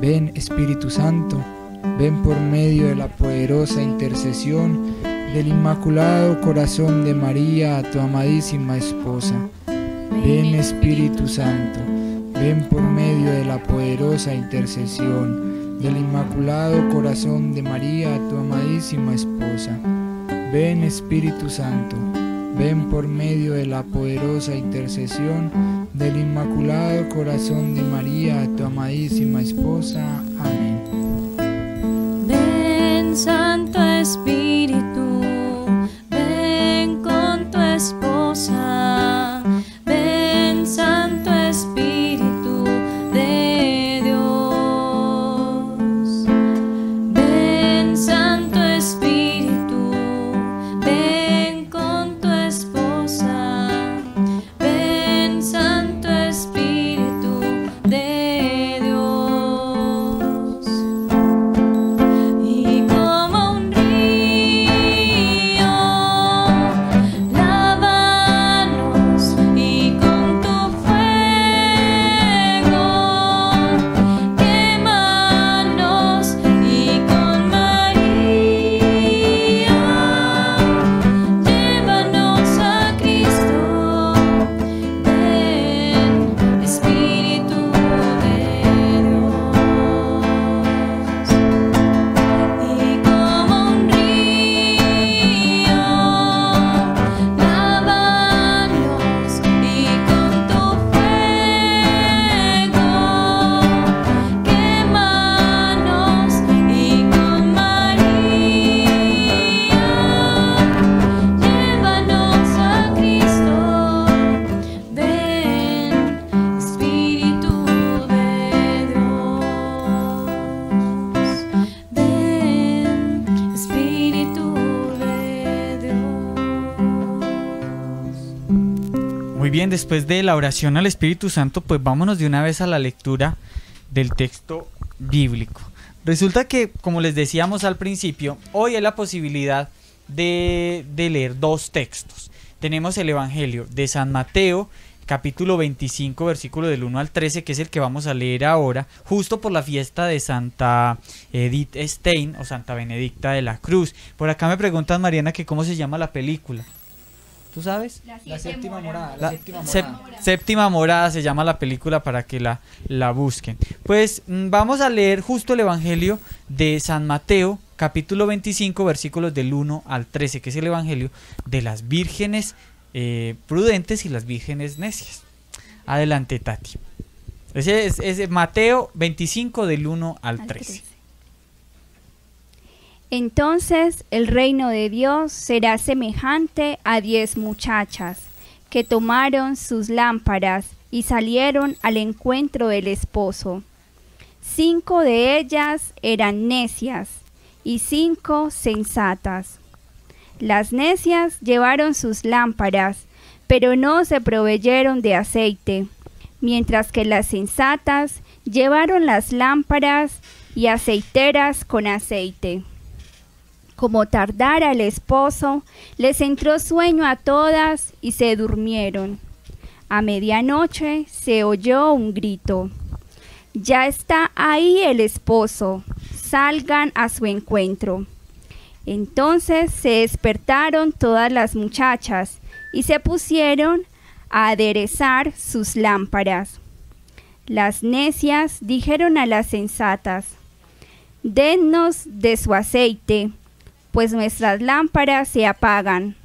Ven Espíritu Santo, ven por medio de la poderosa intercesión del Inmaculado Corazón de María, a tu amadísima esposa. Ven Espíritu Santo, ven por medio de la poderosa intercesión del Inmaculado Corazón de María, a tu amadísima esposa. Ven Espíritu Santo, ven por medio de la poderosa intercesión del Inmaculado Corazón de María, a tu amadísima esposa. Amén. Ven Santo Espíritu, ven con tu esposa. Ven Santo Espíritu de Dios. Ven Santo Espíritu, ven con tu esposa. Ven Santo Espíritu de Dios. Y como un río, lávanos y con tu fuego, quémanos y con María, llévanos a Cristo. Ven Espíritu de Dios. Y como un río, lávanos y con tu fuego, quémanos y con María, llévanos a Cristo. Ven Espíritu de Dios. Ven Espíritu de Dios. Muy bien, después de la oración al Espíritu Santo, pues vámonos de una vez a la lectura del texto bíblico. Resulta que, como les decíamos al principio, hoy hay la posibilidad de leer dos textos. Tenemos el Evangelio de San Mateo, capítulo 25, versículo del 1 al 13, que es el que vamos a leer ahora, justo por la fiesta de Santa Edith Stein o Santa Benedicta de la Cruz. Por acá me preguntan, Mariana, que cómo se llama la película. ¿Tú sabes? La séptima morada. La séptima morada se llama la película, para que la busquen. Pues vamos a leer justo el Evangelio de San Mateo, capítulo 25, versículos del 1 al 13, que es el Evangelio de las vírgenes prudentes y las vírgenes necias. Adelante, Tati. Ese es Mateo 25, del 1 al 13. Entonces el reino de Dios será semejante a 10 muchachas que tomaron sus lámparas y salieron al encuentro del esposo. 5 de ellas eran necias y 5 sensatas. Las necias llevaron sus lámparas, pero no se proveyeron de aceite, mientras que las sensatas llevaron las lámparas y aceiteras con aceite. Como tardara el esposo, les entró sueño a todas y se durmieron. A medianoche se oyó un grito: «Ya está ahí el esposo, salgan a su encuentro». Entonces se despertaron todas las muchachas y se pusieron a aderezar sus lámparas. Las necias dijeron a las sensatas: «Dennos de su aceite, pues nuestras lámparas se apagan».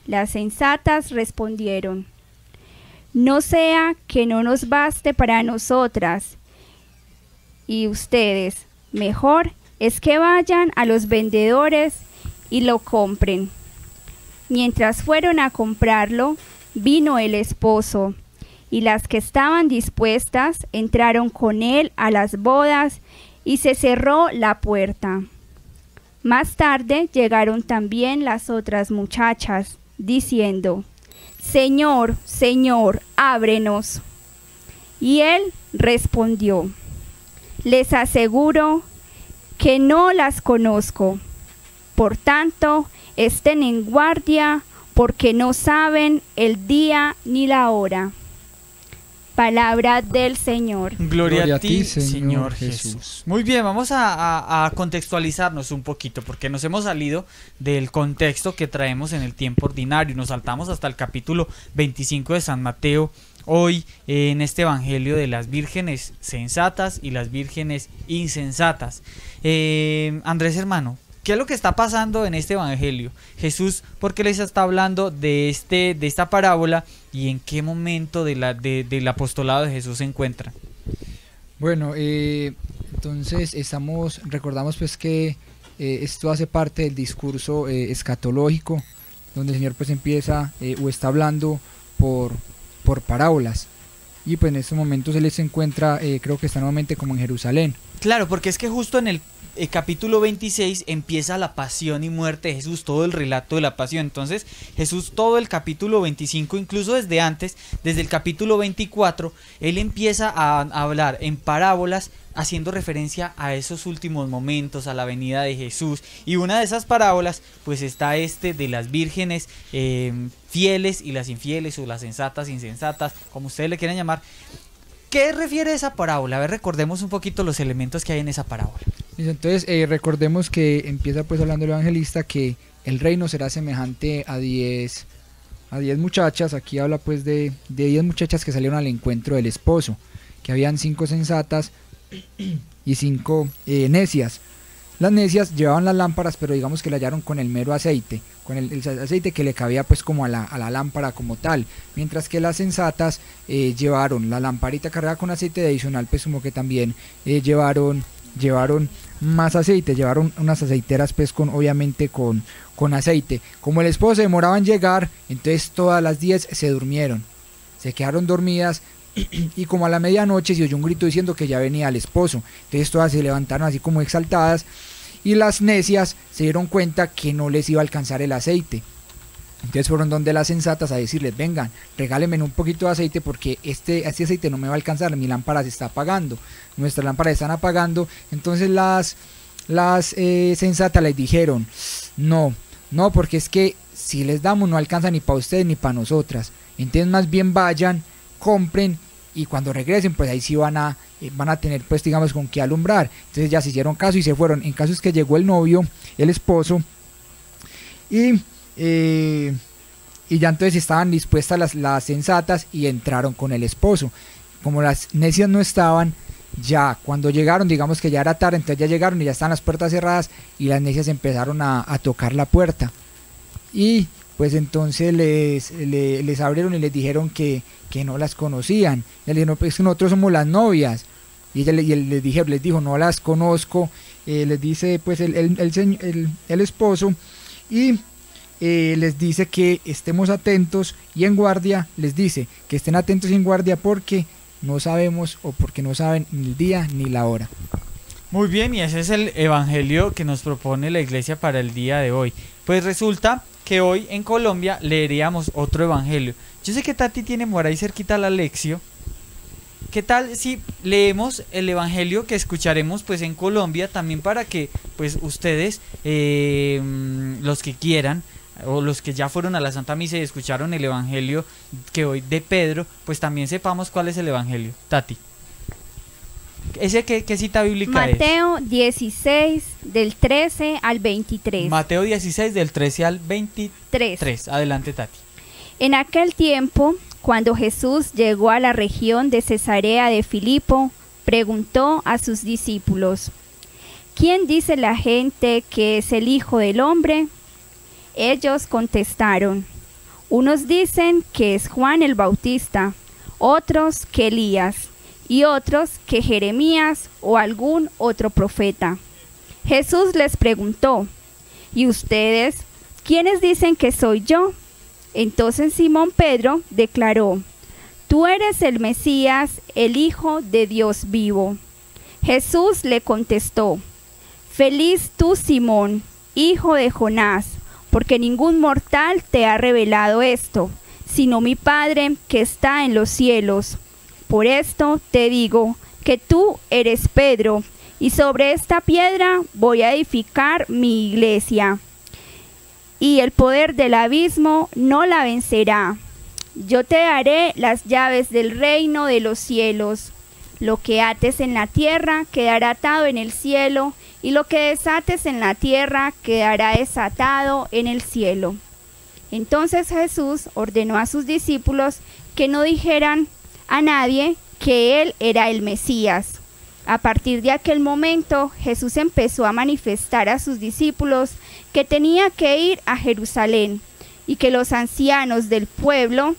Las sensatas respondieron: «No sea que no nos baste para nosotras y ustedes, mejor es que vayan a los vendedores y lo compren». Mientras fueron a comprarlo, vino el esposo, y las que estaban dispuestas entraron con él a las bodas y se cerró la puerta. Más tarde llegaron también las otras muchachas, diciendo: «Señor, Señor, ábrenos». Y él respondió: «Les aseguro que no las conozco. Por tanto, estén en guardia, porque no saben el día ni la hora». Palabra del Señor. Gloria a ti, Señor Jesús. Muy bien, vamos a contextualizarnos un poquito, porque nos hemos salido del contexto que traemos en el tiempo ordinario. Nos saltamos hasta el capítulo 25 de San Mateo, hoy en este evangelio de las vírgenes sensatas y las vírgenes insensatas. Andrés, hermano, ¿qué es lo que está pasando en este evangelio? Jesús, ¿por qué les está hablando de esta parábola y en qué momento del apostolado de Jesús se encuentra? Bueno, entonces recordamos pues que esto hace parte del discurso escatológico, donde el Señor pues empieza o está hablando por parábolas, y pues en estos momentos Él se encuentra, creo que está nuevamente como en Jerusalén. Claro, porque es que justo en el capítulo 26 empieza la pasión y muerte de Jesús, todo el relato de la pasión. Entonces Jesús, todo el capítulo 25, incluso desde antes, desde el capítulo 24, Él empieza a hablar en parábolas, haciendo referencia a esos últimos momentos, a la venida de Jesús. Y una de esas parábolas pues está de las vírgenes fieles y las infieles, o las sensatas, insensatas, como ustedes le quieran llamar. ¿Qué refiere esa parábola? A ver, recordemos un poquito los elementos que hay en esa parábola. Entonces recordemos que empieza pues hablando el evangelista que el reino será semejante a 10 muchachas. Aquí habla pues de 10 muchachas que salieron al encuentro del esposo, que habían 5 sensatas y 5 necias. Las necias llevaban las lámparas, pero digamos que la hallaron con el mero aceite, con el aceite que le cabía pues como a la lámpara como tal, mientras que las sensatas llevaron la lamparita cargada con aceite, de adicional pues como que también llevaron más aceite, llevaron unas aceiteras pues obviamente con aceite. Como el esposo se demoraba en llegar, entonces todas las 10 se durmieron, se quedaron dormidas. Y como a la medianoche se oyó un grito diciendo que ya venía el esposo. Entonces todas se levantaron así como exaltadas, y las necias se dieron cuenta que no les iba a alcanzar el aceite. Entonces fueron donde las sensatas a decirles: vengan, regálenme un poquito de aceite, porque este aceite no me va a alcanzar, mi lámpara se está apagando, nuestras lámparas están apagando. Entonces las sensatas les dijeron: no, porque es que si les damos no alcanza ni para ustedes ni para nosotras. Entonces más bien vayan, compren, y cuando regresen pues ahí sí van a tener pues digamos con qué alumbrar. Entonces ya se hicieron caso y se fueron. En caso es que llegó el novio, el esposo, y ya entonces estaban dispuestas las sensatas y entraron con el esposo. Como las necias no estaban, ya cuando llegaron, digamos que ya era tarde, entonces ya llegaron y ya estaban las puertas cerradas, y las necias empezaron a tocar la puerta, y pues entonces les abrieron y les dijeron que no las conocían. Y le dijeron: pues nosotros somos las novias. Y él les dijo: no las conozco. Les dice pues el esposo, y les dice que estemos atentos y en guardia. Les dice que estén atentos y en guardia, porque no sabemos, o porque no saben ni el día ni la hora. Muy bien, y ese es el evangelio que nos propone la iglesia para el día de hoy. Pues resulta que hoy en Colombia leeríamos otro evangelio. Yo sé que Tati tiene por ahí cerquita la lección. ¿Qué tal si leemos el evangelio que escucharemos pues en Colombia, también para que pues ustedes, los que quieran, o los que ya fueron a la Santa Misa y escucharon el evangelio que hoy de Pedro, pues también sepamos cuál es el evangelio? Tati, ¿ese qué cita bíblica es? Mateo 16 del 13 al 23. Mateo 16 del 13 al 23. Adelante, Tati. En aquel tiempo, cuando Jesús llegó a la región de Cesarea de Filipo, preguntó a sus discípulos: ¿quién dice la gente que es el Hijo del Hombre? Ellos contestaron: unos dicen que es Juan el Bautista, otros que Elías, y otros que Jeremías o algún otro profeta. Jesús les preguntó: ¿y ustedes quiénes dicen que soy yo? Entonces Simón Pedro declaró: tú eres el Mesías, el Hijo de Dios vivo. Jesús le contestó: feliz tú, Simón, hijo de Jonás, porque ningún mortal te ha revelado esto, sino mi Padre que está en los cielos. Por esto te digo que tú eres Pedro, y sobre esta piedra voy a edificar mi iglesia, y el poder del abismo no la vencerá. yo te daré las llaves del reino de los cielos. Lo que ates en la tierra quedará atado en el cielo, y lo que desates en la tierra quedará desatado en el cielo. Entonces Jesús ordenó a sus discípulos que no dijeran a nadie que él era el Mesías. A partir de aquel momento, Jesús empezó a manifestar a sus discípulos que tenía que ir a Jerusalén y que los ancianos del pueblo,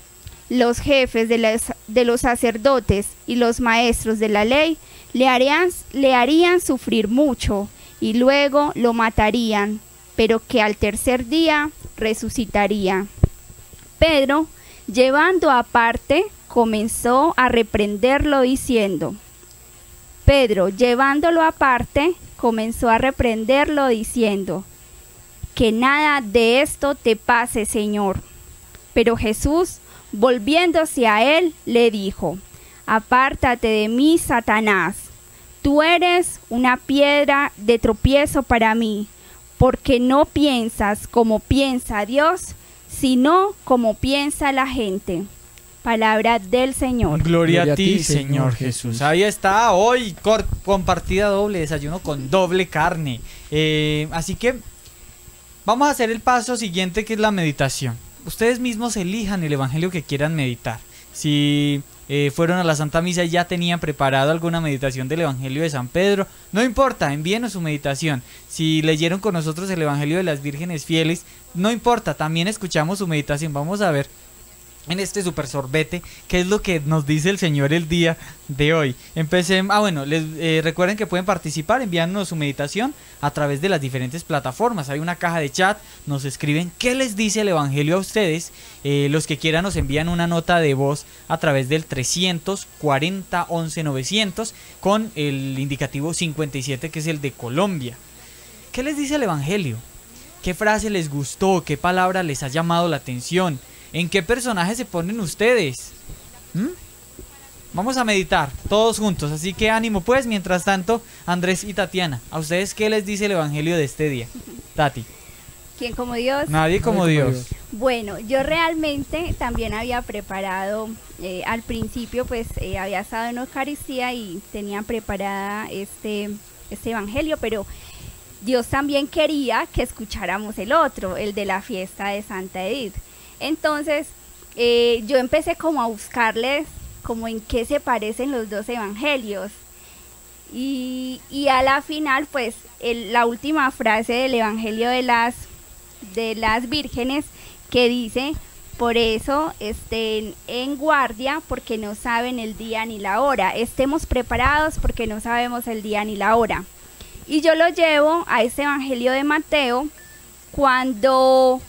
los jefes de los sacerdotes y los maestros de la ley le harían sufrir mucho y luego lo matarían, pero que al tercer día resucitaría. Pedro, llevándolo aparte, comenzó a reprenderlo diciendo, que nada de esto te pase, Señor. Pero Jesús, volviéndose a él, le dijo, apártate de mí, Satanás, tú eres una piedra de tropiezo para mí, porque no piensas como piensa Dios, sino como piensa la gente. Palabra del Señor. Gloria a ti, Señor Jesús. Ahí está, hoy compartida doble, desayuno con doble carne. Así que vamos a hacer el paso siguiente, que es la meditación. Ustedes mismos elijan el evangelio que quieran meditar. Si fueron a la Santa Misa y ya tenían preparado alguna meditación del evangelio de San Pedro, no importa, envíenos su meditación. Si leyeron con nosotros el evangelio de las vírgenes fieles, no importa, también escuchamos su meditación. Vamos a ver en este super sorbete qué es lo que nos dice el Señor el día de hoy. Empecemos. Recuerden que pueden participar enviándonos su meditación a través de las diferentes plataformas. Hay una caja de chat, nos escriben qué les dice el evangelio a ustedes. Los que quieran nos envían una nota de voz a través del 340 11 900 con el indicativo 57, que es el de Colombia. ¿Qué les dice el evangelio? ¿Qué frase les gustó? ¿Qué palabra les ha llamado la atención? ¿En qué personaje se ponen ustedes? Vamos a meditar todos juntos, así que ánimo pues. Mientras tanto, Andrés y Tatiana, ¿a ustedes qué les dice el evangelio de este día? Tati. ¿Quién como Dios? Nadie como Dios. Bueno, yo realmente también había preparado, al principio pues había estado en Eucaristía y tenía preparada este evangelio, pero Dios también quería que escucháramos el otro, el de la fiesta de Santa Edith. Entonces yo empecé como a buscarles como en qué se parecen los dos evangelios y a la final pues la última frase del evangelio de las vírgenes, que dice: por eso estén en guardia, porque no saben el día ni la hora. Estemos preparados porque no sabemos el día ni la hora. Y yo lo llevo a este evangelio de Mateo, cuando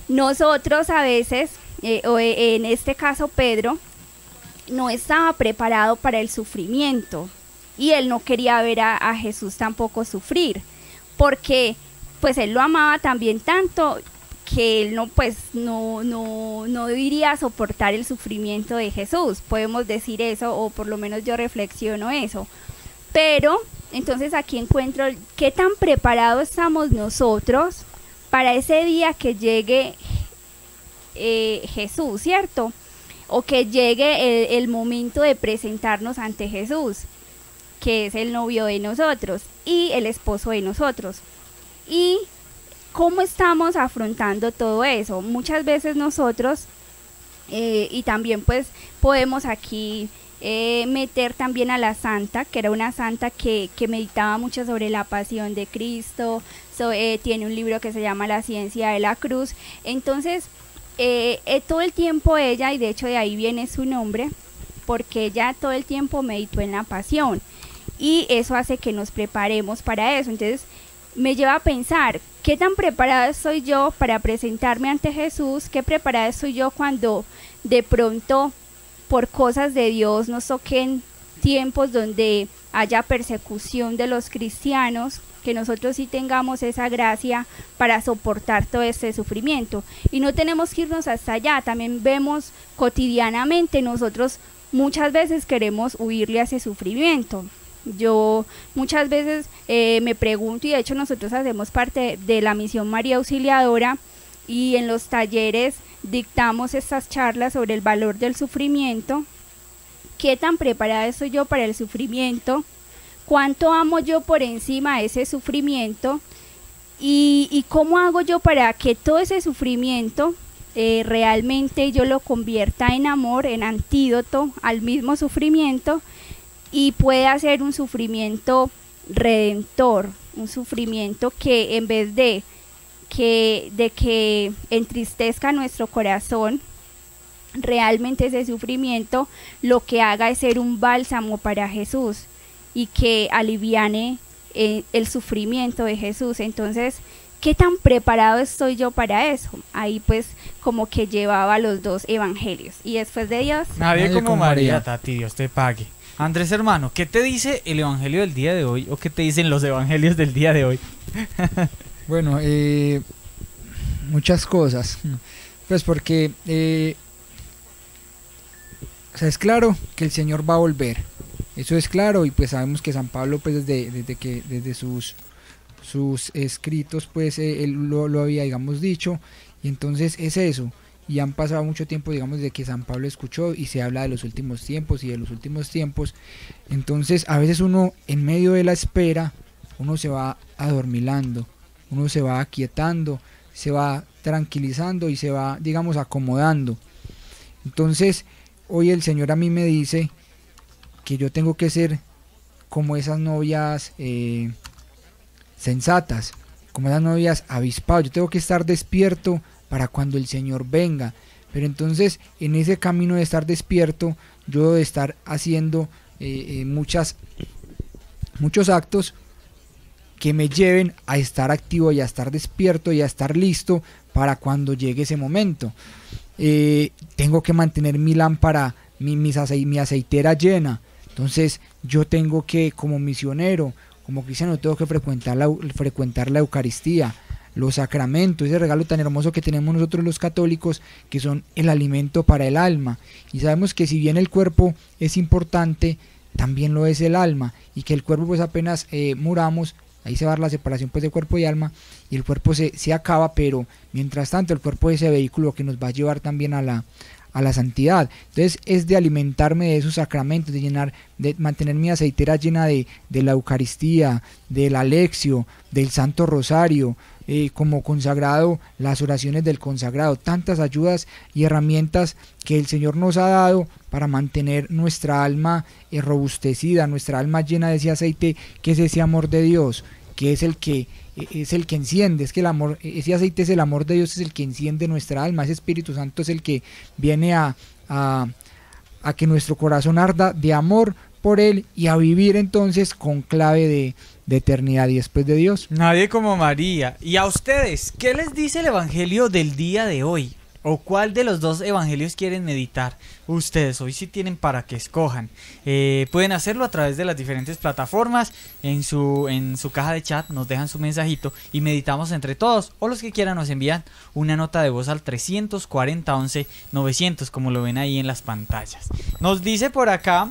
nosotros a veces, o en este caso Pedro, no estaba preparado para el sufrimiento y él no quería ver a Jesús tampoco sufrir, porque pues él lo amaba también tanto que él no iría a soportar el sufrimiento de Jesús. Podemos decir eso, o por lo menos yo reflexiono eso. Pero entonces aquí encuentro qué tan preparados estamos nosotros para ese día que llegue Jesús, ¿cierto? O que llegue el momento de presentarnos ante Jesús, que es el novio de nosotros y el esposo de nosotros. Y cómo estamos afrontando todo eso. Muchas veces nosotros, y también pues podemos aquí meter también a la santa, que era una santa que meditaba mucho sobre la pasión de Cristo. Tiene un libro que se llama La ciencia de la cruz. Entonces todo el tiempo ella, y de hecho de ahí viene su nombre, porque ella todo el tiempo meditó en la pasión, y eso hace que nos preparemos para eso. Entonces me lleva a pensar, ¿qué tan preparada estoy yo para presentarme ante Jesús? ¿Qué preparada estoy yo cuando de pronto por cosas de Dios nos toquen tiempos donde haya persecución de los cristianos? Que nosotros sí tengamos esa gracia para soportar todo este sufrimiento. Y no tenemos que irnos hasta allá. También vemos cotidianamente, nosotros muchas veces queremos huirle a ese sufrimiento. Yo muchas veces me pregunto, y de hecho nosotros hacemos parte de la misión María Auxiliadora, y en los talleres dictamos estas charlas sobre el valor del sufrimiento. ¿Qué tan preparada estoy yo para el sufrimiento? ¿Cuánto amo yo por encima de ese sufrimiento? ¿Y cómo hago yo para que todo ese sufrimiento realmente yo lo convierta en amor, en antídoto al mismo sufrimiento, y pueda ser un sufrimiento redentor, un sufrimiento que en vez de que entristezca nuestro corazón, realmente ese sufrimiento lo que haga es ser un bálsamo para Jesús y que aliviane el sufrimiento de Jesús? Entonces, ¿qué tan preparado estoy yo para eso? Ahí pues como que llevaba los dos evangelios. Y después de Dios, Nadie como María, María. Tati, Dios te pague. Andrés, hermano, ¿qué te dice el evangelio del día de hoy o qué te dicen los evangelios del día de hoy? Bueno, muchas cosas. Pues porque o sea, es claro que el Señor va a volver. Eso es claro, y pues sabemos que San Pablo pues desde sus escritos pues él lo había, digamos, dicho. Y entonces es eso. Y han pasado mucho tiempo, digamos, desde que San Pablo escuchó y se habla de los últimos tiempos y de los últimos tiempos. Entonces a veces uno en medio de la espera, uno se va adormilando, uno se va aquietando, se va tranquilizando y se va, digamos, acomodando. Entonces hoy el Señor a mí me dice que yo tengo que ser como esas novias sensatas, como esas novias avispadas. Yo tengo que estar despierto para cuando el Señor venga. Pero entonces en ese camino de estar despierto, yo debo de estar haciendo muchos actos que me lleven a estar activo y a estar despierto y a estar listo para cuando llegue ese momento. Tengo que mantener mi lámpara, mi aceitera llena. Entonces yo tengo que, como misionero, como cristiano, tengo que frecuentar la Eucaristía, los sacramentos, ese regalo tan hermoso que tenemos nosotros los católicos, que son el alimento para el alma. Y sabemos que si bien el cuerpo es importante, también lo es el alma, y que el cuerpo pues apenas muramos, ahí se va a dar la separación pues de cuerpo y alma, y el cuerpo se acaba, pero mientras tanto el cuerpo es ese vehículo que nos va a llevar también a la santidad. Entonces es de alimentarme de esos sacramentos, de mantener mi aceitera llena de la Eucaristía, del Alexio, del Santo Rosario, como consagrado, las oraciones del consagrado, tantas ayudas y herramientas que el Señor nos ha dado para mantener nuestra alma robustecida, nuestra alma llena de ese aceite, que es ese amor de Dios, que es el que enciende. Es que el amor, ese aceite es el amor de Dios, es el que enciende nuestra alma. Ese Espíritu Santo es el que viene a que nuestro corazón arda de amor por Él y a vivir entonces con clave de eternidad y después de Dios. Nadie como María. ¿Y a ustedes qué les dice el evangelio del día de hoy? ¿O cuál de los dos evangelios quieren meditar? Ustedes hoy sí tienen para que escojan. Pueden hacerlo a través de las diferentes plataformas. En su caja de chat nos dejan su mensajito y meditamos entre todos. O los que quieran nos envían una nota de voz al 340 11 900, como lo ven ahí en las pantallas. Nos dice por acá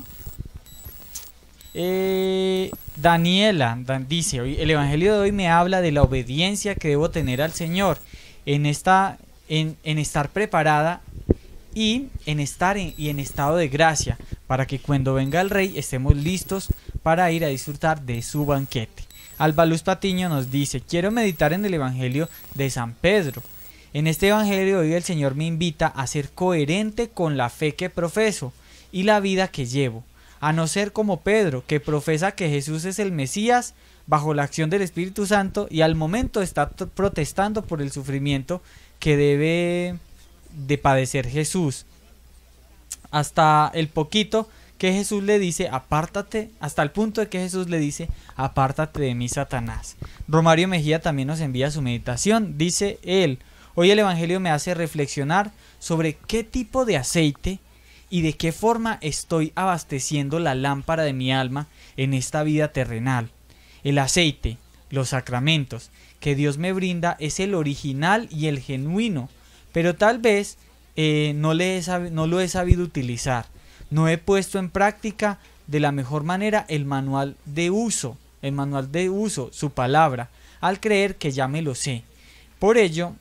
Daniela, dice: hoy el evangelio de hoy me habla de la obediencia que debo tener al Señor en estar preparada y en estado de gracia, para que cuando venga el Rey estemos listos para ir a disfrutar de su banquete. Alba Luz Patiño nos dice: quiero meditar en el evangelio de San Pedro. En este evangelio hoy el Señor me invita a ser coherente con la fe que profeso y la vida que llevo, a no ser como Pedro, que profesa que Jesús es el Mesías bajo la acción del Espíritu Santo y al momento está protestando por el sufrimiento que debe de padecer Jesús, hasta el poquito que Jesús le dice: apártate, hasta el punto de que Jesús le dice: apártate de mí, Satanás. Romario Mejía también nos envía su meditación. Dice él: hoy el evangelio me hace reflexionar sobre qué tipo de aceite y de qué forma estoy abasteciendo la lámpara de mi alma en esta vida terrenal. El aceite, los sacramentos que Dios me brinda es el original y el genuino, pero tal vez no lo he sabido utilizar. No he puesto en práctica de la mejor manera el manual de uso, su palabra, al creer que ya me lo sé. Por ello,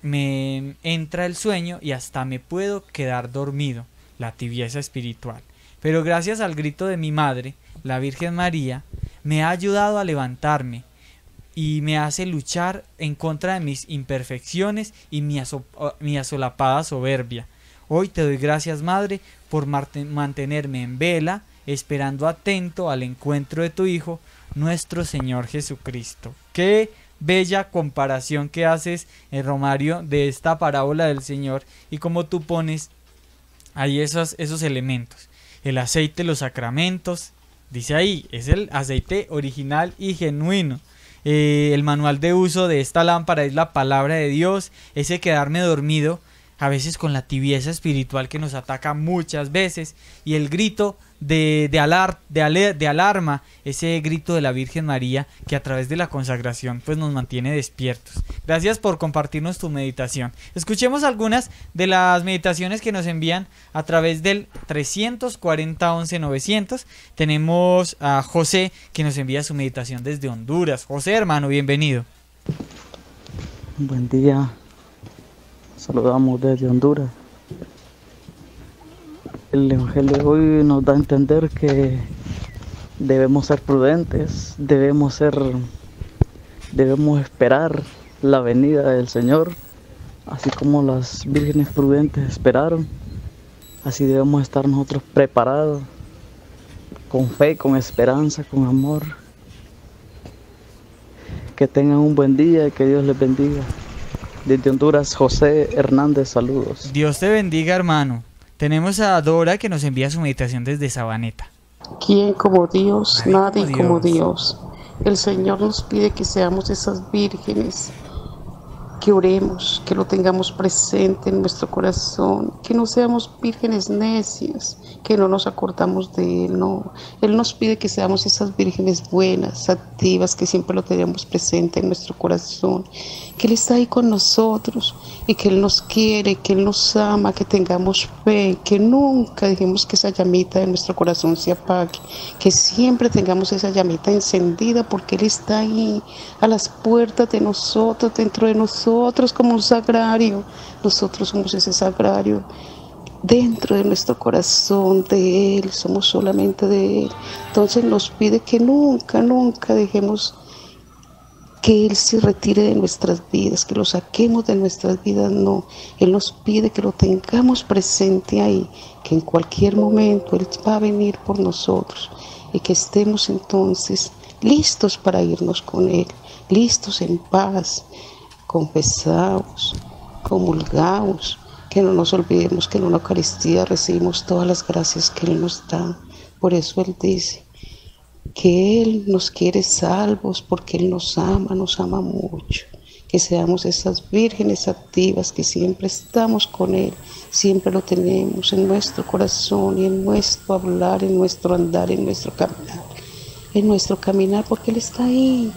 me entra el sueño y hasta me puedo quedar dormido, la tibieza espiritual. Pero gracias al grito de mi madre, la Virgen María, me ha ayudado a levantarme y me hace luchar en contra de mis imperfecciones y mi asolapada soberbia. Hoy te doy gracias, Madre, por mantenerme en vela, esperando atento al encuentro de tu Hijo, nuestro Señor Jesucristo. ¡Qué bella comparación que haces, Romario, de esta parábola del Señor! Y como tú pones ahí esos elementos. El aceite, los sacramentos, dice ahí, es el aceite original y genuino. El manual de uso de esta lámpara es la palabra de Dios. Ese quedarme dormido, a veces con la tibieza espiritual que nos ataca muchas veces, y el grito de alarma, ese grito de la Virgen María que a través de la consagración pues nos mantiene despiertos. Gracias por compartirnos tu meditación. Escuchemos algunas de las meditaciones que nos envían a través del 340 11 900. Tenemos a José, que nos envía su meditación desde Honduras. José, hermano, bienvenido. Buen día. Saludamos desde Honduras. El Evangelio de hoy nos da a entender que debemos ser prudentes, debemos esperar la venida del Señor, así como las vírgenes prudentes esperaron. Así debemos estar nosotros preparados, con fe, con esperanza, con amor. Que tengan un buen día y que Dios les bendiga. Desde Honduras, José Hernández, saludos. Dios te bendiga, hermano. Tenemos a Dora, que nos envía su meditación desde Sabaneta. ¿Quién como Dios? Nadie como Dios. El Señor nos pide que seamos esas vírgenes, que oremos, que lo tengamos presente en nuestro corazón, que no seamos vírgenes necias, que no nos acordamos de Él, no. Él nos pide que seamos esas vírgenes buenas, activas, que siempre lo tenemos presente en nuestro corazón, que Él está ahí con nosotros y que Él nos quiere, que Él nos ama, que tengamos fe, que nunca dejemos que esa llamita de nuestro corazón se apague, que siempre tengamos esa llamita encendida porque Él está ahí a las puertas de nosotros, dentro de nosotros como un sagrario. Nosotros somos ese sagrario dentro de nuestro corazón, de Él, somos solamente de Él. Entonces nos pide que nunca, nunca dejemos que Él se retire de nuestras vidas, que lo saquemos de nuestras vidas, no. Él nos pide que lo tengamos presente ahí, que en cualquier momento Él va a venir por nosotros y que estemos entonces listos para irnos con Él, listos en paz, confesados, comulgados, que no nos olvidemos que en una Eucaristía recibimos todas las gracias que Él nos da. Por eso Él dice que Él nos quiere salvos porque Él nos ama mucho. Que seamos esas vírgenes activas, que siempre estamos con Él, siempre lo tenemos en nuestro corazón y en nuestro hablar, en nuestro andar, en nuestro caminar, porque Él está ahí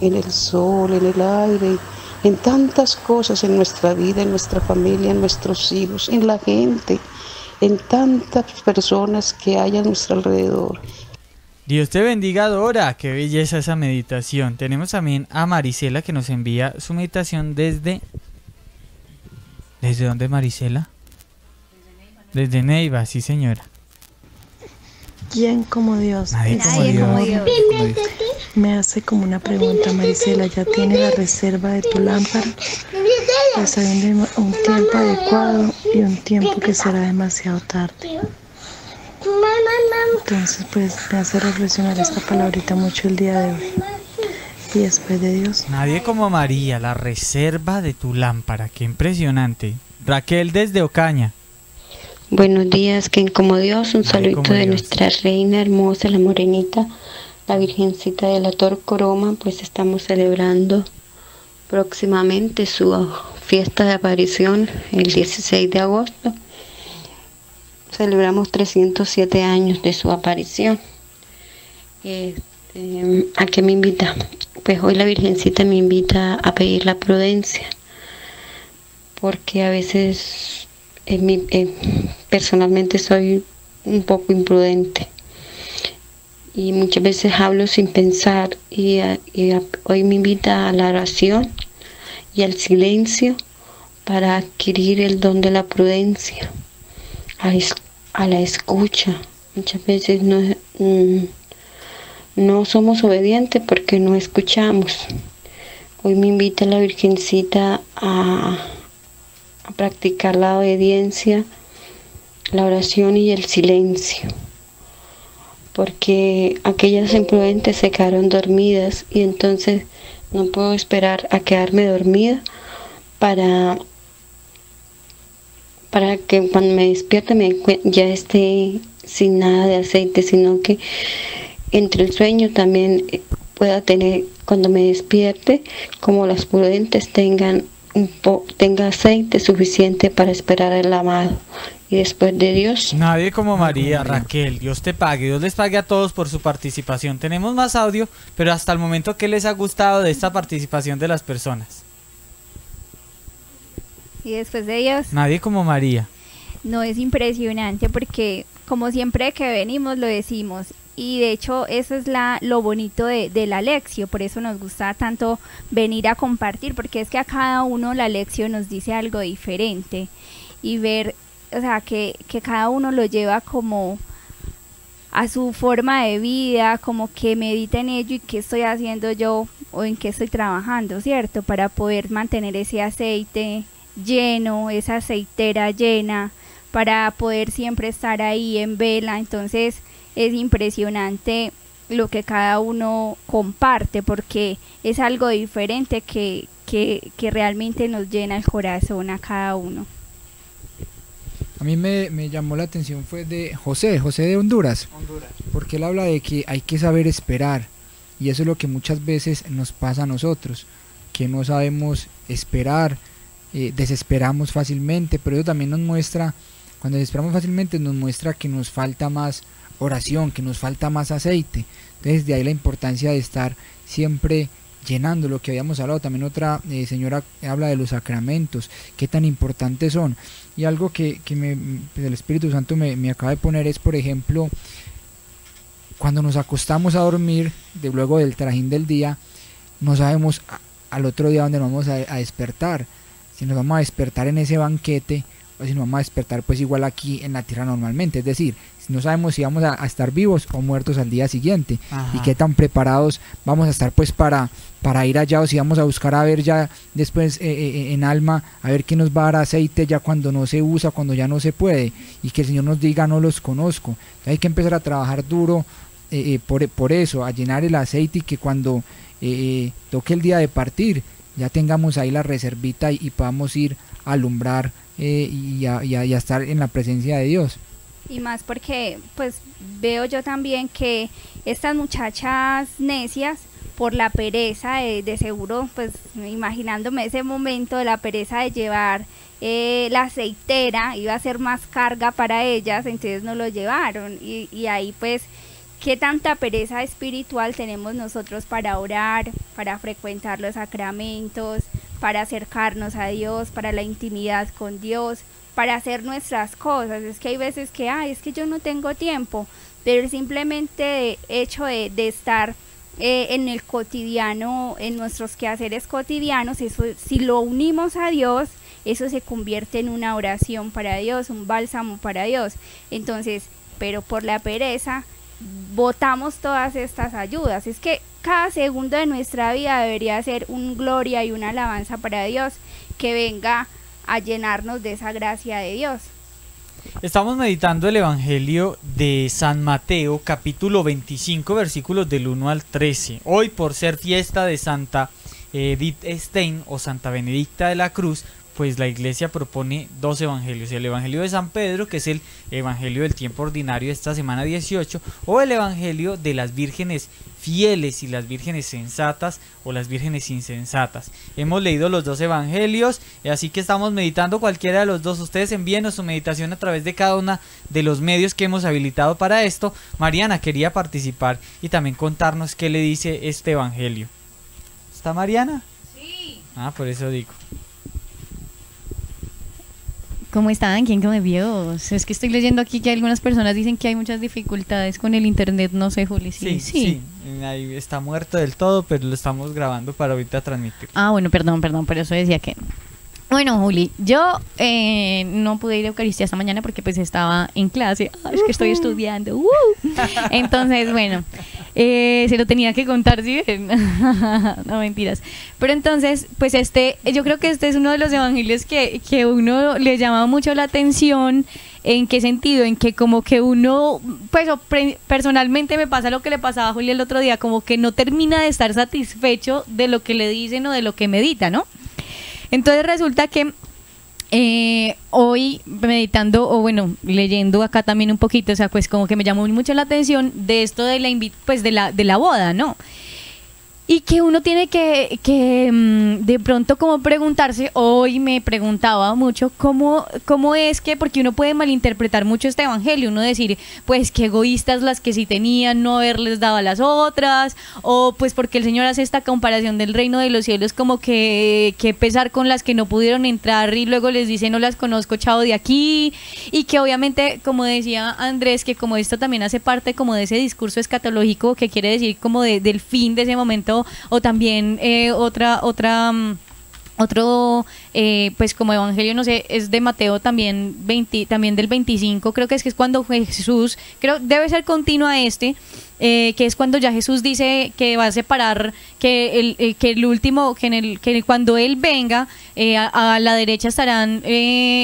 en el sol, en el aire, en tantas cosas en nuestra vida, en nuestra familia, en nuestros hijos, en la gente, en tantas personas que hay a nuestro alrededor. Dios te bendiga, Dora. Qué belleza esa meditación. Tenemos también a Marisela, que nos envía su meditación desde... ¿Desde dónde, Marisela? Desde Neiva, sí, señora. ¿Quién como Dios? Nadie como Dios. Me hace como una pregunta, Marisela, ¿ya tiene la reserva de tu lámpara? Pues sabiendo un tiempo adecuado y un tiempo que será demasiado tarde. Entonces pues me hace reflexionar esta palabrita mucho el día de hoy. Y después de Dios. Nadie como María, la reserva de tu lámpara. Qué impresionante. Raquel desde Ocaña. Buenos días, quien como Dios, un saludito de Dios. nuestra reina hermosa, la morenita, la Virgencita de la Torcoroma. Pues estamos celebrando próximamente su fiesta de aparición el 16 de agosto. Celebramos 307 años de su aparición. ¿A qué me invita? Pues hoy la Virgencita me invita a pedir la prudencia, porque a veces personalmente soy un poco imprudente y muchas veces hablo sin pensar, y hoy me invita a la oración y al silencio para adquirir el don de la prudencia, a la escucha. Muchas veces no somos obedientes porque no escuchamos. Hoy me invita la Virgencita a practicar la obediencia, la oración y el silencio, porque aquellas imprudentes se quedaron dormidas y entonces no puedo esperar a quedarme dormida para que cuando me despierte ya esté sin nada de aceite, sino que entre el sueño también pueda tener, cuando me despierte, como las prudentes tenga aceite suficiente para esperar al amado. Y después de Dios, nadie como María. Raquel, Dios te pague, Dios les pague a todos por su participación. Tenemos más audio, pero hasta el momento, ¿qué les ha gustado de esta participación de las personas? Y después de ellos, Nadie como María. no, es impresionante porque como siempre que venimos lo decimos, y de hecho eso es lo bonito de la lección. Por eso nos gusta tanto venir a compartir, porque es que a cada uno la lección nos dice algo diferente, y ver, o sea, que cada uno lo lleva como a su forma de vida, como que medita en ello y qué estoy haciendo yo o en qué estoy trabajando, ¿cierto? Para poder mantener ese aceite lleno, esa aceitera llena, para poder siempre estar ahí en vela. Entonces es impresionante lo que cada uno comparte, porque es algo diferente que realmente nos llena el corazón a cada uno. A mí me llamó la atención fue de José de Honduras, porque él habla de que hay que saber esperar, y eso es lo que muchas veces nos pasa a nosotros, que no sabemos esperar, desesperamos fácilmente, pero eso también nos muestra, cuando desesperamos fácilmente nos muestra que nos falta más oración, que nos falta más aceite. Entonces de ahí la importancia de estar siempre llenando lo que habíamos hablado. También otra señora habla de los sacramentos, qué tan importantes son, y algo que el Espíritu Santo me acaba de poner es, por ejemplo, cuando nos acostamos a dormir, luego del trajín del día, no sabemos al otro día dónde nos vamos a despertar, si nos vamos a despertar en ese banquete o si nos vamos a despertar pues igual aquí en la tierra normalmente, es decir, no sabemos si vamos a estar vivos o muertos al día siguiente. Ajá. Y qué tan preparados vamos a estar pues para ir allá, o si vamos a buscar a ver ya después en alma, a ver qué nos va a dar aceite ya cuando no se usa, cuando ya no se puede, y que el Señor nos diga no los conozco. Entonces hay que empezar a trabajar duro por eso, a llenar el aceite, y que cuando toque el día de partir ya tengamos ahí la reservita y podamos ir a alumbrar y a estar en la presencia de Dios. Y más porque pues veo yo también que estas muchachas necias, por la pereza de seguro, pues imaginándome ese momento de la pereza de llevar la aceitera, iba a ser más carga para ellas, entonces no lo llevaron, y ahí pues qué tanta pereza espiritual tenemos nosotros para orar, para frecuentar los sacramentos, para acercarnos a Dios, para la intimidad con Dios, para hacer nuestras cosas. Es que hay veces que es que yo no tengo tiempo, pero el simplemente hecho de estar en el cotidiano, en nuestros quehaceres cotidianos, eso, si lo unimos a Dios, eso se convierte en una oración para Dios, un bálsamo para Dios. Entonces, pero por la pereza botamos todas estas ayudas. Es que cada segundo de nuestra vida debería ser un gloria y una alabanza para Dios, que venga a llenarnos de esa gracia de Dios. Estamos meditando el Evangelio de San Mateo, capítulo 25, versículos del 1 al 13. Hoy, por ser fiesta de Santa Edith Stein o Santa Benedicta de la Cruz, pues la iglesia propone dos evangelios: el evangelio de San Pedro, que es el evangelio del tiempo ordinario de esta semana 18, o el evangelio de las vírgenes fieles y las vírgenes sensatas o las vírgenes insensatas. Hemos leído los dos evangelios, así que estamos meditando cualquiera de los dos. Ustedes envíenos su meditación a través de cada uno de los medios que hemos habilitado para esto. Mariana quería participar y también contarnos qué le dice este evangelio. ¿Está Mariana? Sí. Por eso digo. ¿Cómo están? ¿Quién come Dios? Es que estoy leyendo aquí que algunas personas dicen que hay muchas dificultades con el internet, no sé, Juli. Sí. Ahí está muerto del todo, pero lo estamos grabando para ahorita transmitir. Ah, bueno, perdón, pero eso decía que... Bueno, Juli, yo no pude ir a Eucaristía esta mañana porque pues estaba en clase. Es que estoy estudiando. Entonces, bueno, se lo tenía que contar, ¿sí? No, mentiras. Pero entonces, pues yo creo que este es uno de los evangelios que uno le llama mucho la atención. ¿En qué sentido? En que como que uno, pues personalmente me pasa lo que le pasaba a Juli el otro día, como que no termina de estar satisfecho de lo que le dicen o de lo que medita, ¿no? Entonces resulta que hoy meditando, o bueno, leyendo acá también un poquito, o sea, pues como que me llamó mucho la atención de esto de la boda, ¿no? Y que uno tiene que de pronto como preguntarse, hoy me preguntaba mucho cómo es que, porque uno puede malinterpretar mucho este evangelio, uno decir, pues qué egoístas las que sí tenían, no haberles dado a las otras, o pues porque el Señor hace esta comparación del reino de los cielos como que pesar con las que no pudieron entrar y luego les dice no las conozco, chao de aquí, y que obviamente, como decía Andrés, que como esto también hace parte como de ese discurso escatológico que quiere decir como del fin de ese momento, o también otro pues como evangelio, no sé, es de Mateo también también del 25, creo que es cuando Jesús, creo debe ser continuo a que es cuando ya Jesús dice que va a separar, que el último, que cuando Él venga, a la derecha estarán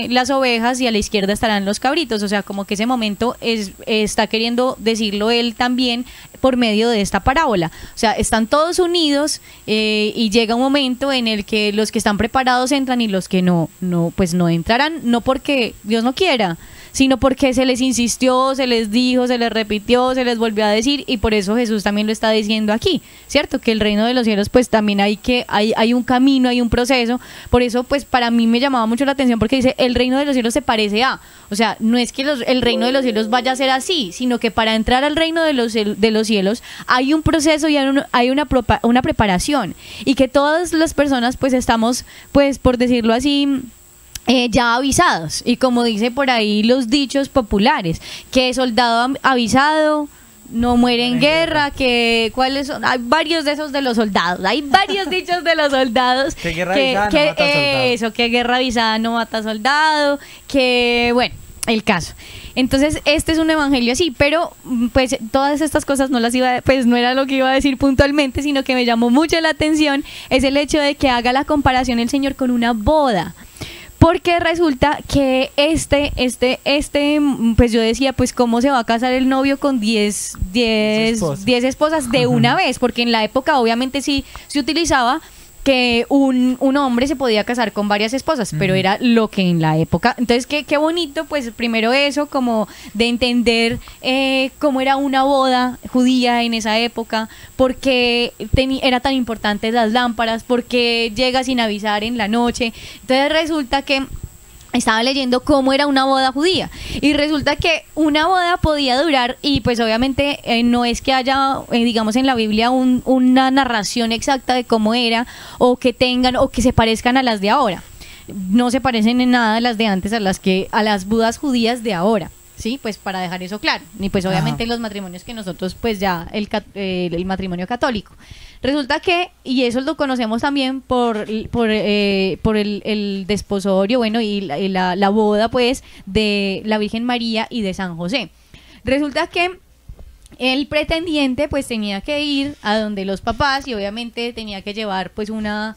las ovejas y a la izquierda estarán los cabritos, o sea, como que ese momento está queriendo decirlo Él también por medio de esta parábola, o sea, están todos unidos y llega un momento en el que los que están preparados entran y los que no entrarán, no porque Dios no quiera, sino porque se les insistió, se les dijo, se les repitió, se les volvió a decir, y por eso Jesús también lo está diciendo aquí, ¿cierto? Que el reino de los cielos pues también hay un camino, hay un proceso, por eso pues para mí me llamaba mucho la atención porque dice, el reino de los cielos se parece a, o sea, no es que el reino de los cielos vaya a ser así, sino que para entrar al reino de los cielos hay un proceso y hay una preparación, y que todas las personas pues estamos, pues por decirlo así, ya avisados, y como dice por ahí los dichos populares, que soldado avisado no muere en guerra, que cuáles son, hay varios de esos de los soldados, hay varios dichos de los soldados, que guerra avisada no mata soldado, eso, que guerra avisada no mata soldado, que bueno, el caso. Entonces este es un evangelio así, pero pues todas estas cosas no era lo que iba a decir puntualmente, sino que me llamó mucho la atención es el hecho de que haga la comparación el Señor con una boda. Porque resulta que pues yo decía, pues cómo se va a casar el novio con 10 esposas de una vez, porque en la época obviamente sí se utilizaba que un hombre se podía casar con varias esposas, pero era lo que en la época, entonces qué bonito, pues primero eso, como de entender cómo era una boda judía en esa época, porque era tan importante las lámparas, porque llega sin avisar en la noche, entonces resulta que estaba leyendo cómo era una boda judía y resulta que una boda podía durar, y pues obviamente no es que haya digamos en la Biblia una narración exacta de cómo era, o que tengan o que se parezcan a las de ahora, no se parecen en nada las de antes a las bodas judías de ahora, sí, pues para dejar eso claro, y pues obviamente los matrimonios que nosotros pues ya el matrimonio católico. Resulta que, y eso lo conocemos también por el desposorio, bueno, y la boda pues de la Virgen María y de San José. Resulta que el pretendiente pues tenía que ir a donde los papás y obviamente tenía que llevar pues una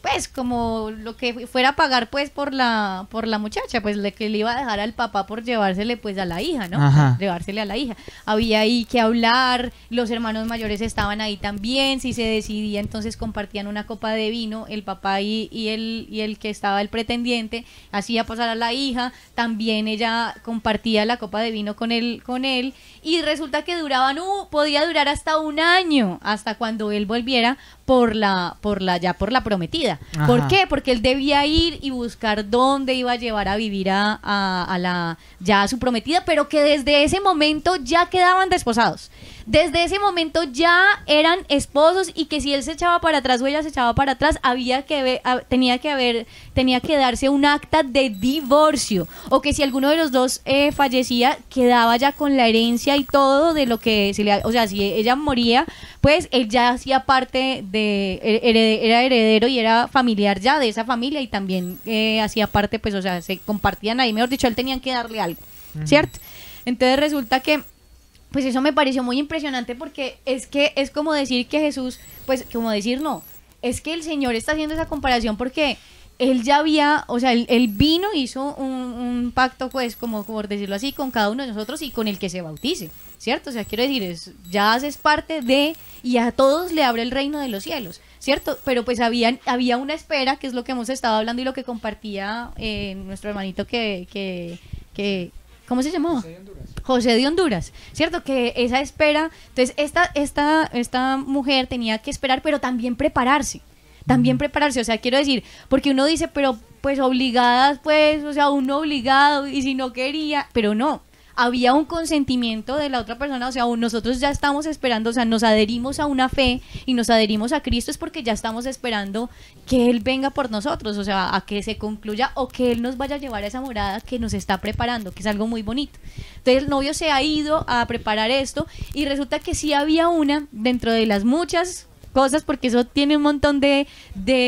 pues como lo que fuera a pagar pues por la muchacha, pues que le iba a dejar al papá por llevársele pues a la hija, ¿no? Ajá. Llevársele a la hija. Había ahí que hablar, los hermanos mayores estaban ahí también, si se decidía entonces compartían una copa de vino, el papá y el que estaba el pretendiente, hacía pasar a la hija, también ella compartía la copa de vino con él, y resulta que podía durar hasta un año, hasta cuando él volviera por la prometida. Ajá. ¿Por qué? Porque él debía ir y buscar dónde iba a llevar a vivir a su prometida, pero que desde ese momento ya quedaban desposados. desde ese momento ya eran esposos y que si él se echaba para atrás o ella se echaba para atrás, tenía que darse un acta de divorcio, o que si alguno de los dos fallecía, quedaba ya con la herencia y todo de lo que o sea, si ella moría, pues él ya hacía parte era heredero y era familiar ya de esa familia, y también hacía parte, pues, o sea, se compartían ahí, mejor dicho, él tenían que darle algo, ¿cierto? Entonces resulta que pues eso me pareció muy impresionante, porque es como decir que Jesús, pues como decir no, es que el Señor está haciendo esa comparación porque él ya había, o sea, él vino, hizo un pacto, pues, como por decirlo así, con cada uno de nosotros y con el que se bautice, ¿cierto? O sea, quiero decir, ya haces parte de, y a todos le abre el reino de los cielos, ¿cierto? Pero pues había una espera, que es lo que hemos estado hablando y lo que compartía nuestro hermanito que ¿cómo se llamó? José de Honduras, ¿cierto? Que esa espera, entonces esta mujer tenía que esperar, pero también prepararse, o sea, quiero decir, porque uno dice, pero pues obligadas, pues, o sea, uno obligado, y si no quería, pero no, había un consentimiento de la otra persona, o sea, nosotros ya estamos esperando, o sea, nos adherimos a una fe y nos adherimos a Cristo, es porque ya estamos esperando que Él venga por nosotros, o sea, a que se concluya o que Él nos vaya a llevar a esa morada que nos está preparando, que es algo muy bonito. Entonces el novio se ha ido a preparar esto, y resulta que sí había una, dentro de las muchas cosas, porque eso tiene un montón de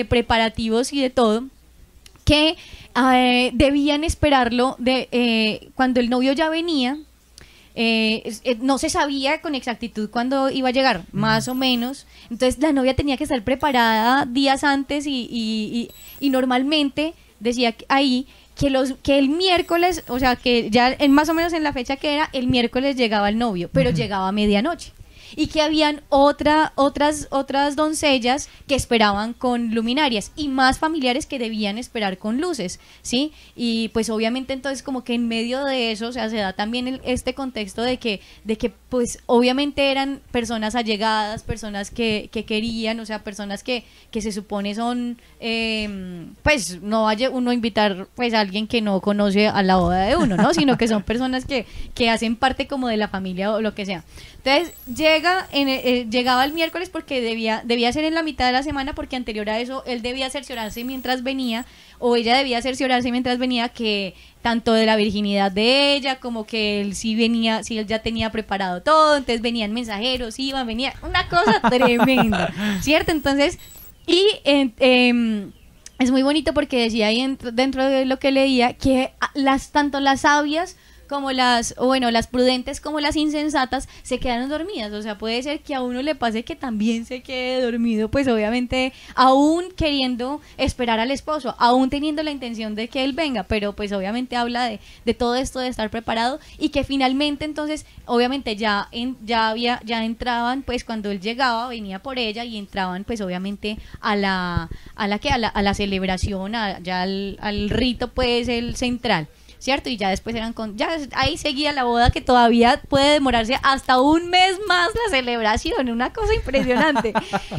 preparativos y de todo, que debían esperarlo cuando el novio ya venía. No se sabía con exactitud cuándo iba a llegar, más o menos. Entonces la novia tenía que estar preparada días antes, y normalmente decía ahí que el miércoles, o sea, que ya más o menos en la fecha que era, el miércoles llegaba el novio, pero llegaba a medianoche. Y que habían otras doncellas que esperaban con luminarias, y más familiares que debían esperar con luces, ¿sí? Y pues obviamente entonces como que en medio de eso, o sea, se da también este contexto de que pues obviamente eran personas allegadas, personas que querían, o sea, personas que se supone son, pues no vaya uno a invitar pues a alguien que no conoce a la boda de uno, ¿no? Sino que son personas que hacen parte como de la familia o lo que sea. Entonces llegaba el miércoles, porque debía ser en la mitad de la semana, porque anterior a eso él debía cerciorarse mientras venía, o ella debía cerciorarse mientras venía, que tanto de la virginidad de ella, como que él sí él ya tenía preparado todo. Entonces venían mensajeros, venía una cosa tremenda, ¿cierto? Entonces, es muy bonito, porque decía ahí dentro de lo que leía, que tanto las sabias como las prudentes como las insensatas se quedaron dormidas. O sea, puede ser que a uno le pase que también se quede dormido, pues obviamente aún queriendo esperar al esposo, aún teniendo la intención de que él venga, pero pues obviamente habla de todo esto de estar preparado, y que finalmente entonces obviamente ya entraban, pues cuando él llegaba, venía por ella, y entraban pues obviamente a la celebración, ya al rito, pues el central, ¿cierto? Y ya después ahí seguía la boda, que todavía puede demorarse hasta un mes más la celebración, una cosa impresionante.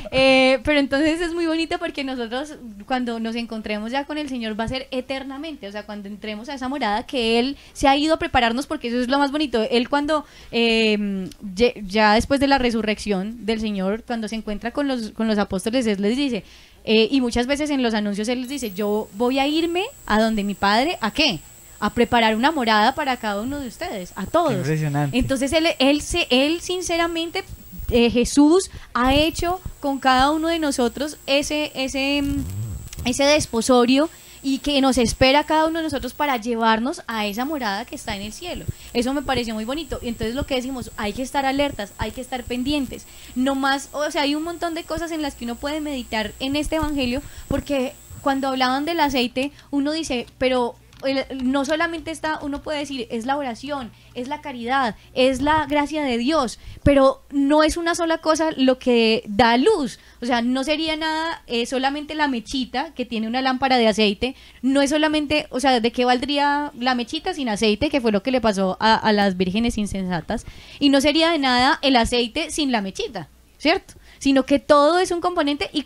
Pero entonces es muy bonito, porque nosotros cuando nos encontremos ya con el Señor va a ser eternamente, o sea, cuando entremos a esa morada que Él se ha ido a prepararnos, porque eso es lo más bonito. Él cuando ya después de la resurrección del Señor, cuando se encuentra con los apóstoles, Él les dice, y muchas veces en los anuncios Él les dice, yo voy a irme a donde mi Padre, ¿a qué? A preparar una morada para cada uno de ustedes, a todos. Impresionante. Entonces él sinceramente, Jesús ha hecho con cada uno de nosotros ese desposorio, y que nos espera a cada uno de nosotros para llevarnos a esa morada que está en el cielo. Eso me pareció muy bonito. Entonces lo que decimos, hay que estar alertas, hay que estar pendientes. No más, o sea, hay un montón de cosas en las que uno puede meditar en este evangelio, porque cuando hablaban del aceite, uno dice, pero no solamente uno puede decir, es la oración, es la caridad, es la gracia de Dios, pero no es una sola cosa lo que da luz. O sea, no sería nada solamente la mechita que tiene una lámpara de aceite, no es solamente, o sea, ¿de qué valdría la mechita sin aceite? Que fue lo que le pasó a las vírgenes insensatas, y no sería de nada el aceite sin la mechita, ¿cierto? sino que todo es un componente y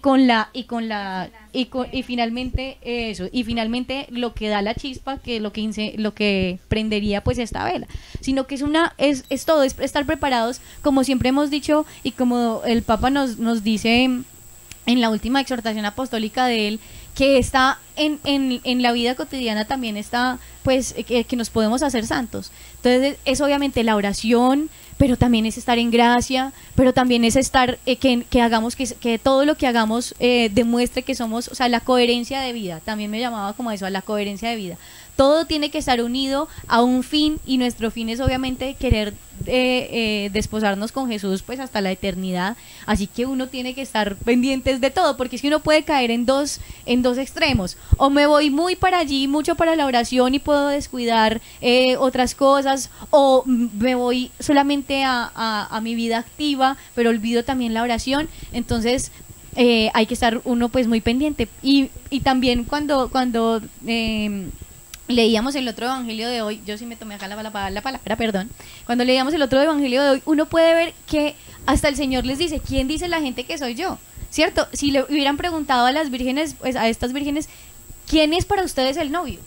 finalmente eso, y finalmente lo que da la chispa, que lo que prendería pues esta vela, sino que es todo, es estar preparados, como siempre hemos dicho y como el Papa nos dice en la última exhortación apostólica de él, que está en la vida cotidiana también está, pues, que nos podemos hacer santos. Entonces es obviamente la oración, pero también es estar en gracia, pero también es estar, que hagamos, que todo lo que hagamos demuestre que somos, o sea, la coherencia de vida, también me llamaba como eso, a la coherencia de vida. Todo tiene que estar unido a un fin, y nuestro fin es obviamente querer desposarnos con Jesús pues hasta la eternidad, así que uno tiene que estar pendientes de todo, porque es que uno puede caer en dos extremos, o me voy muy para allí, mucho para la oración y puedo descuidar otras cosas, o me voy solamente a mi vida activa, pero olvido también la oración. Entonces hay que estar uno pues muy pendiente, y también cuando leíamos el otro evangelio de hoy, yo sí me tomé acá la palabra, perdón. Cuando leíamos el otro evangelio de hoy, uno puede ver que hasta el Señor les dice, ¿quién dice la gente que soy yo? ¿Cierto? Si le hubieran preguntado a las vírgenes, pues a estas vírgenes, ¿quién es para ustedes el novio?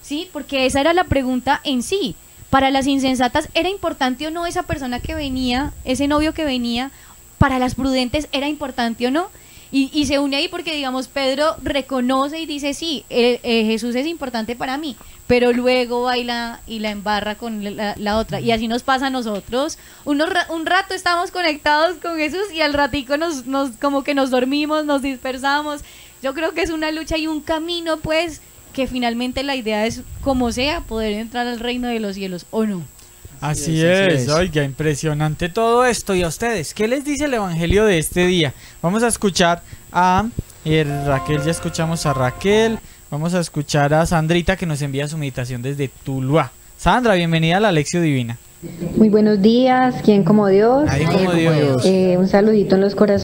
¿Sí? Porque esa era la pregunta en sí. Para las insensatas, ¿era importante o no esa persona que venía, ese novio que venía? Para las prudentes, ¿era importante o no? Y se une ahí porque, digamos, Pedro reconoce y dice, sí, Jesús es importante para mí, pero luego va y la embarra con la otra. Y así nos pasa a nosotros. Un rato estamos conectados con Jesús y al ratico nos como que nos dormimos, nos dispersamos. Yo creo que es una lucha y un camino, pues, que finalmente la idea es, como sea, poder entrar al reino de los cielos, ¿o no? Así es, oiga, impresionante todo esto. ¿Y a ustedes qué les dice el evangelio de este día? Vamos a escuchar a Raquel, ya escuchamos a Raquel. Vamos a escuchar a Sandrita, que nos envía su meditación desde Tuluá. Sandra, bienvenida a la Lección Divina. Muy buenos días, ¿quién como Dios? Nadie como Dios. Un saludito en los corazones.